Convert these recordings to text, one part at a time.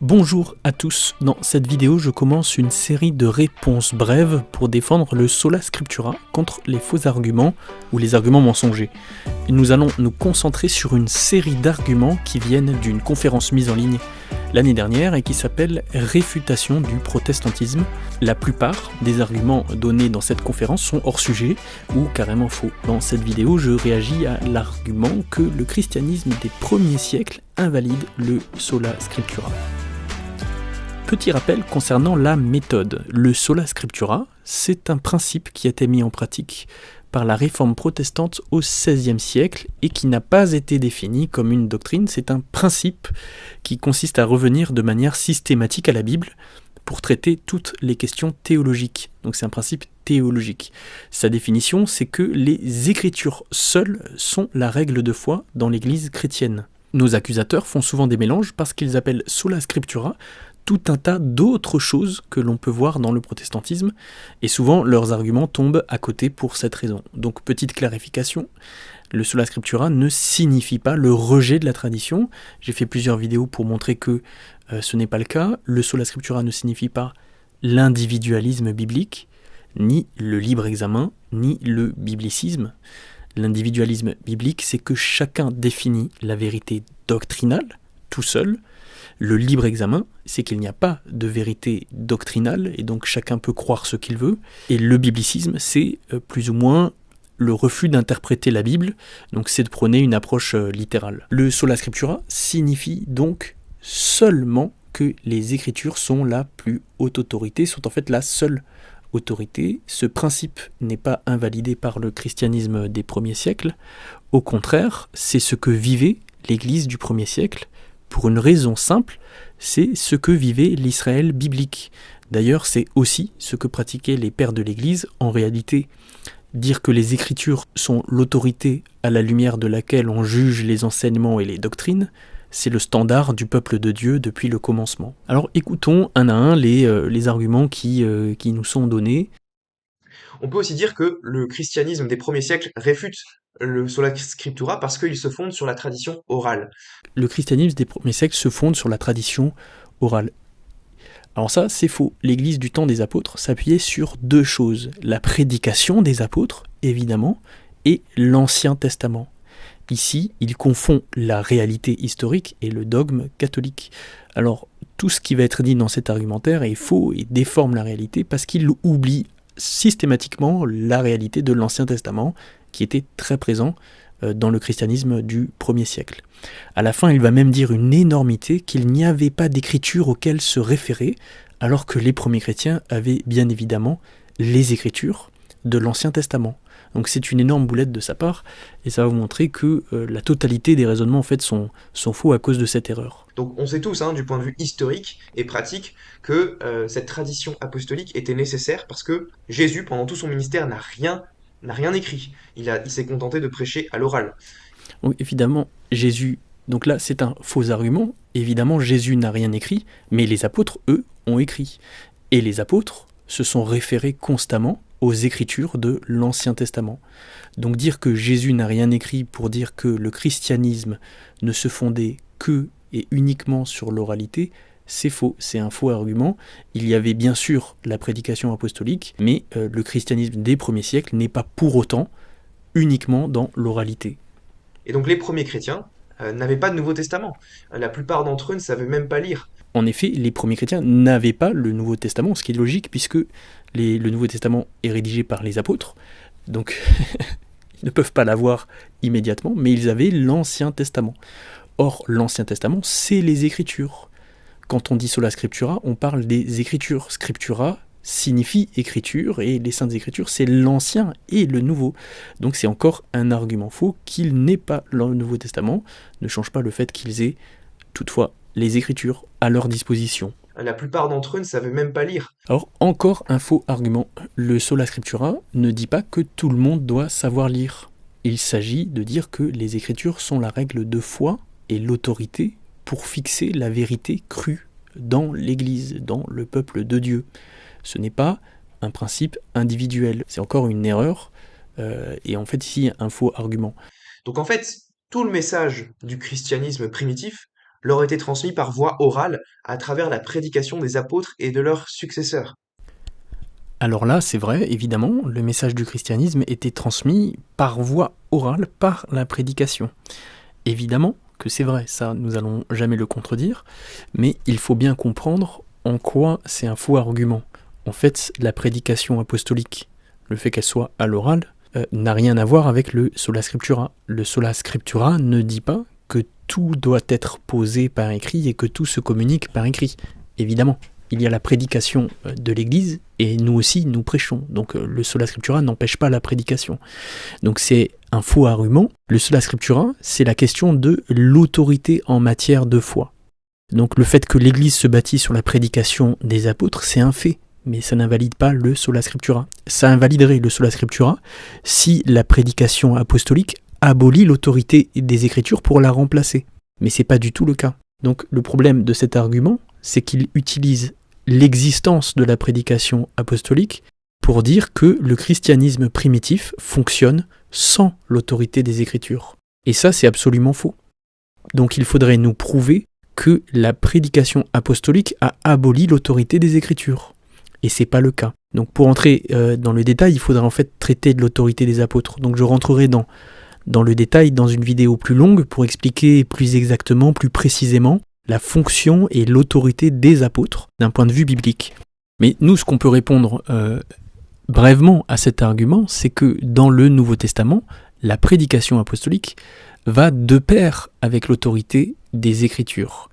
Bonjour à tous, dans cette vidéo je commence une série de réponses brèves pour défendre le sola scriptura contre les faux arguments ou les arguments mensongers. Nous allons nous concentrer sur une série d'arguments qui viennent d'une conférence mise en ligne l'année dernière et qui s'appelle « Réfutation du protestantisme ». La plupart des arguments donnés dans cette conférence sont hors sujet ou carrément faux. Dans cette vidéo, je réagis à l'argument que le christianisme des premiers siècles invalide le sola scriptura. Petit rappel concernant la méthode. Le sola scriptura, c'est un principe qui a été mis en pratique par la réforme protestante au XVIe siècle et qui n'a pas été défini comme une doctrine. C'est un principe qui consiste à revenir de manière systématique à la Bible pour traiter toutes les questions théologiques. Donc c'est un principe théologique. Sa définition, c'est que les Écritures seules sont la règle de foi dans l'Église chrétienne. Nos accusateurs font souvent des mélanges parce qu'ils appellent sola scriptura tout un tas d'autres choses que l'on peut voir dans le protestantisme, et souvent leurs arguments tombent à côté pour cette raison. Donc petite clarification, le sola scriptura ne signifie pas le rejet de la tradition. J'ai fait plusieurs vidéos pour montrer que ce n'est pas le cas. Le sola scriptura ne signifie pas l'individualisme biblique, ni le libre examen, ni le biblicisme. L'individualisme biblique, c'est que chacun définit la vérité doctrinale, tout seul. Le libre examen, c'est qu'il n'y a pas de vérité doctrinale, et donc chacun peut croire ce qu'il veut. Et le biblicisme, c'est plus ou moins le refus d'interpréter la Bible, donc c'est de prôner une approche littérale. Le sola scriptura signifie donc seulement que les Écritures sont la plus haute autorité, sont en fait la seule autorité. Ce principe n'est pas invalidé par le christianisme des premiers siècles. Au contraire, c'est ce que vivait l'Église du premier siècle, pour une raison simple, c'est ce que vivait l'Israël biblique. D'ailleurs, c'est aussi ce que pratiquaient les pères de l'Église. En réalité, dire que les Écritures sont l'autorité à la lumière de laquelle on juge les enseignements et les doctrines, c'est le standard du peuple de Dieu depuis le commencement. Alors écoutons un à un les arguments qui nous sont donnés. On peut aussi dire que le christianisme des premiers siècles réfute le sola scriptura parce qu'il se fonde sur la tradition orale. Le christianisme des premiers siècles se fonde sur la tradition orale. Alors ça, c'est faux. L'Église du temps des apôtres s'appuyait sur deux choses. La prédication des apôtres, évidemment, et l'Ancien Testament. Ici, il confond la réalité historique et le dogme catholique. Alors, tout ce qui va être dit dans cet argumentaire est faux et déforme la réalité parce qu'il oublie systématiquement la réalité de l'Ancien Testament qui était très présent dans le christianisme du premier siècle. À la fin, il va même dire une énormité qu'il n'y avait pas d'écriture auxquelles se référer, alors que les premiers chrétiens avaient bien évidemment les écritures de l'Ancien Testament. Donc c'est une énorme boulette de sa part, et ça va vous montrer que la totalité des raisonnements en fait sont faux à cause de cette erreur. Donc on sait tous, du point de vue historique et pratique, que cette tradition apostolique était nécessaire parce que Jésus, pendant tout son ministère, n'a rien écrit. Il s'est contenté de prêcher à l'oral. Donc évidemment, Jésus, donc là c'est un faux argument, évidemment Jésus n'a rien écrit, mais les apôtres, eux, ont écrit. Et les apôtres se sont référés constamment aux écritures de l'Ancien Testament. Donc dire que Jésus n'a rien écrit pour dire que le christianisme ne se fondait que et uniquement sur l'oralité, c'est faux, c'est un faux argument. Il y avait bien sûr la prédication apostolique, mais le christianisme des premiers siècles n'est pas pour autant uniquement dans l'oralité. Et donc les premiers chrétiens n'avaient pas de Nouveau Testament. La plupart d'entre eux ne savaient même pas lire. En effet, les premiers chrétiens n'avaient pas le Nouveau Testament, ce qui est logique puisque le Nouveau Testament est rédigé par les apôtres, donc ils ne peuvent pas l'avoir immédiatement, mais ils avaient l'Ancien Testament. Or, l'Ancien Testament, c'est les Écritures. Quand on dit sola scriptura, on parle des Écritures. Scriptura signifie écriture, et les Saintes Écritures, c'est l'Ancien et le Nouveau. Donc c'est encore un argument faux qu'il n'ait pas le Nouveau Testament, ne change pas le fait qu'ils aient toutefois les Écritures à leur disposition. La plupart d'entre eux ne savaient même pas lire. Alors, encore un faux argument. Le sola scriptura ne dit pas que tout le monde doit savoir lire. Il s'agit de dire que les Écritures sont la règle de foi et l'autorité pour fixer la vérité crue dans l'Église, dans le peuple de Dieu. Ce n'est pas un principe individuel. C'est encore une erreur, et en fait ici un faux argument. Donc en fait, tout le message du christianisme primitif, leur était transmis par voie orale à travers la prédication des apôtres et de leurs successeurs. Alors là, c'est vrai, évidemment, le message du christianisme était transmis par voie orale, par la prédication. Évidemment que c'est vrai, ça, nous allons jamais le contredire, mais il faut bien comprendre en quoi c'est un faux argument. En fait, la prédication apostolique, le fait qu'elle soit à l'oral, n'a rien à voir avec le sola scriptura. Le sola scriptura ne dit pas que tout doit être posé par écrit et que tout se communique par écrit. Évidemment, il y a la prédication de l'Église et nous aussi, nous prêchons. Donc le sola scriptura n'empêche pas la prédication. Donc c'est un faux argument. Le sola scriptura, c'est la question de l'autorité en matière de foi. Donc le fait que l'Église se bâtit sur la prédication des apôtres, c'est un fait. Mais ça n'invalide pas le sola scriptura. Ça invaliderait le sola scriptura si la prédication apostolique abolit l'autorité des Écritures pour la remplacer. Mais c'est pas du tout le cas. Donc le problème de cet argument, c'est qu'il utilise l'existence de la prédication apostolique pour dire que le christianisme primitif fonctionne sans l'autorité des Écritures. Et ça, c'est absolument faux. Donc il faudrait nous prouver que la prédication apostolique a aboli l'autorité des Écritures. Et c'est pas le cas. Donc pour entrer dans le détail, il faudra en fait traiter de l'autorité des apôtres. Donc je rentrerai dans le détail dans une vidéo plus longue pour expliquer plus exactement, plus précisément la fonction et l'autorité des apôtres d'un point de vue biblique. Mais nous, ce qu'on peut répondre brèvement à cet argument, c'est que dans le Nouveau Testament, la prédication apostolique va de pair avec l'autorité des Écritures.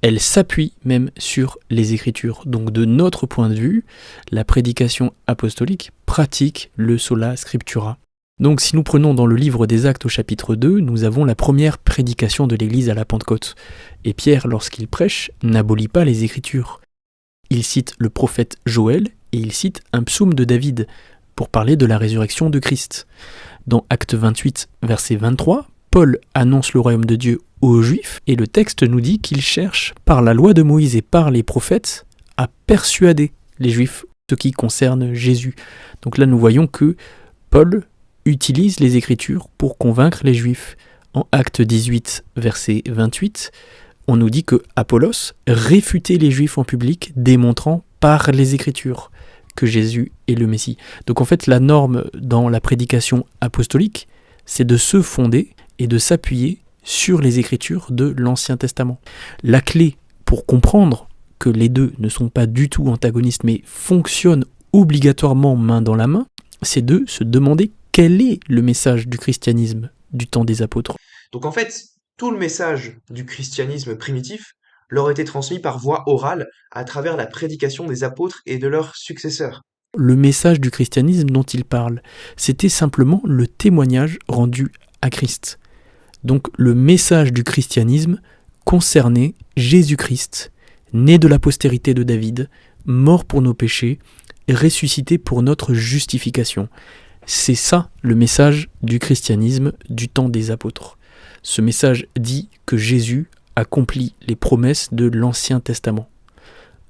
Elle s'appuie même sur les Écritures. Donc de notre point de vue, la prédication apostolique pratique le sola scriptura. Donc si nous prenons dans le livre des Actes au chapitre 2, nous avons la première prédication de l'Église à la Pentecôte. Et Pierre, lorsqu'il prêche, n'abolit pas les Écritures. Il cite le prophète Joël et il cite un psaume de David pour parler de la résurrection de Christ. Dans Acte 28, verset 23, Paul annonce le royaume de Dieu aux Juifs et le texte nous dit qu'il cherche, par la loi de Moïse et par les prophètes, à persuader les Juifs ce qui concerne Jésus. Donc là nous voyons que Paul utilise les Écritures pour convaincre les Juifs. En Acte 18, verset 28, on nous dit que Apollos réfutait les Juifs en public, démontrant par les Écritures que Jésus est le Messie. Donc en fait, la norme dans la prédication apostolique, c'est de se fonder et de s'appuyer sur les Écritures de l'Ancien Testament. La clé pour comprendre que les deux ne sont pas du tout antagonistes, mais fonctionnent obligatoirement main dans la main, c'est de se demander quel est le message du christianisme du temps des apôtres. Donc en fait, tout le message du christianisme primitif leur était transmis par voie orale à travers la prédication des apôtres et de leurs successeurs. Le message du christianisme dont il parle, c'était simplement le témoignage rendu à Christ. Donc le message du christianisme concernait Jésus-Christ, né de la postérité de David, mort pour nos péchés, ressuscité pour notre justification. C'est ça le message du christianisme du temps des apôtres. Ce message dit que Jésus accomplit les promesses de l'Ancien Testament.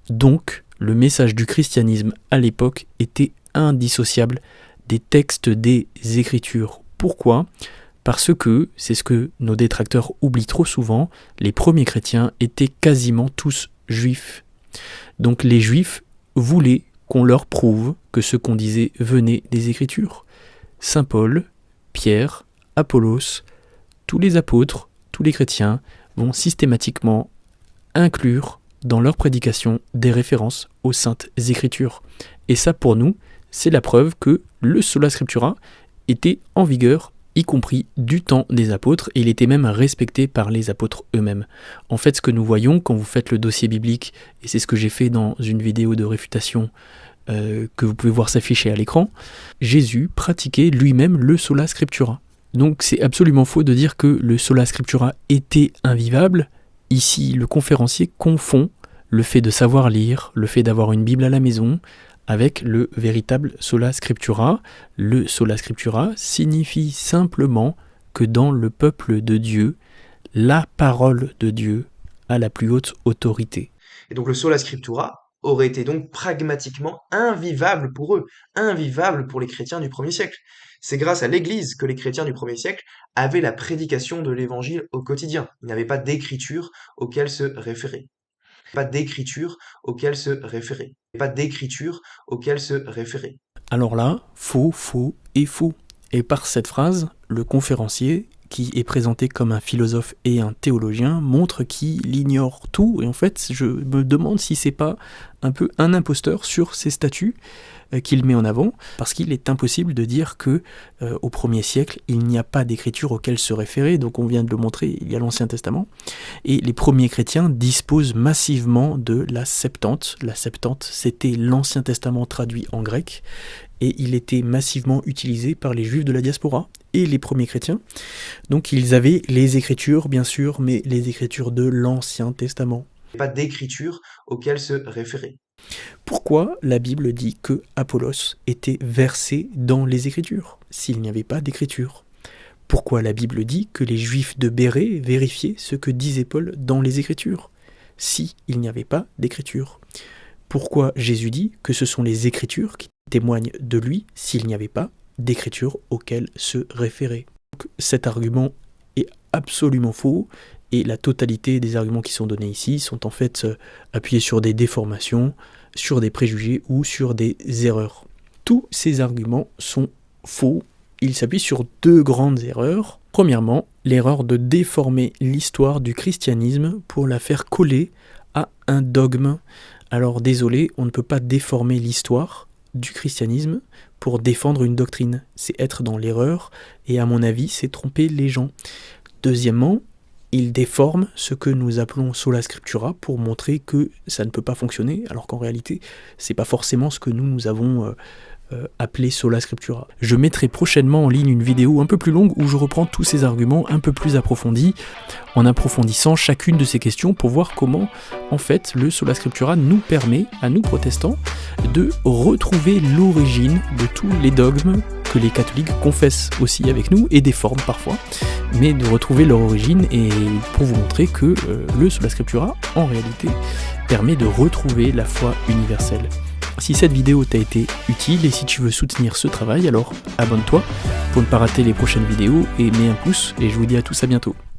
Donc, le message du christianisme à l'époque était indissociable des textes des Écritures. Pourquoi ? Parce que, c'est ce que nos détracteurs oublient trop souvent, les premiers chrétiens étaient quasiment tous juifs. Donc les juifs voulaient qu'on leur prouve que ce qu'on disait venait des Écritures. Saint Paul, Pierre, Apollos, tous les apôtres, tous les chrétiens vont systématiquement inclure dans leur prédication des références aux saintes Écritures. Et ça pour nous, c'est la preuve que le sola scriptura était en vigueur, y compris du temps des apôtres, et il était même respecté par les apôtres eux-mêmes. En fait, ce que nous voyons quand vous faites le dossier biblique, et c'est ce que j'ai fait dans une vidéo de réfutation que vous pouvez voir s'afficher à l'écran, Jésus pratiquait lui-même le sola scriptura. Donc c'est absolument faux de dire que le sola scriptura était invivable. Ici, le conférencier confond le fait de savoir lire, le fait d'avoir une Bible à la maison, avec le véritable sola scriptura. Le sola scriptura signifie simplement que dans le peuple de Dieu, la parole de Dieu a la plus haute autorité. Et donc le sola scriptura aurait été donc pragmatiquement invivable pour eux, invivable pour les chrétiens du 1er siècle. C'est grâce à l'Église que les chrétiens du 1er siècle avaient la prédication de l'Évangile au quotidien. Ils n'avaient pas d'écriture auquel se référer. Pas d'écriture auquel se référer. Pas d'écriture auquel se référer. Alors là, faux, faux et faux. Et par cette phrase, le conférencier, qui est présenté comme un philosophe et un théologien, montre qu'il ignore tout. Et en fait, je me demande si c'est pas un peu un imposteur sur ses statuts qu'il met en avant, parce qu'il est impossible de dire que au 1er siècle, il n'y a pas d'écriture auquel se référer. Donc on vient de le montrer, il y a l'Ancien Testament. Et les premiers chrétiens disposent massivement de la Septante. La Septante, c'était l'Ancien Testament traduit en grec, et il était massivement utilisé par les Juifs de la diaspora et les premiers chrétiens. Donc ils avaient les Écritures, bien sûr, mais les Écritures de l'Ancien Testament. Pas d'écriture auquel se référer. Pourquoi la Bible dit que Apollos était versé dans les Écritures, s'il n'y avait pas d'Écriture? Pourquoi la Bible dit que les Juifs de Bérée vérifiaient ce que disait Paul dans les Écritures, s'il n'y avait pas d'Écriture? Pourquoi Jésus dit que ce sont les Écritures qui témoignent de lui, s'il n'y avait pas d'Écriture auxquelles se référer? Donc, cet argument est absolument faux, et la totalité des arguments qui sont donnés ici sont en fait appuyés sur des déformations, sur des préjugés ou sur des erreurs. Tous ces arguments sont faux. Ils s'appuient sur deux grandes erreurs. Premièrement, l'erreur de déformer l'histoire du christianisme pour la faire coller à un dogme. Alors désolé, on ne peut pas déformer l'histoire du christianisme pour défendre une doctrine. C'est être dans l'erreur, et à mon avis, c'est tromper les gens. Deuxièmement, il déforme ce que nous appelons sola scriptura pour montrer que ça ne peut pas fonctionner, alors qu'en réalité, c'est pas forcément ce que nous avons appelé sola scriptura. Je mettrai prochainement en ligne une vidéo un peu plus longue où je reprends tous ces arguments un peu plus approfondis, en approfondissant chacune de ces questions pour voir comment, en fait, le sola scriptura nous permet, à nous protestants, de retrouver l'origine de tous les dogmes que les catholiques confessent aussi avec nous, et déforment parfois, mais de retrouver leur origine, et pour vous montrer que le sola scriptura, en réalité, permet de retrouver la foi universelle. Si cette vidéo t'a été utile et si tu veux soutenir ce travail, alors abonne-toi pour ne pas rater les prochaines vidéos et mets un pouce, et je vous dis à tous à bientôt.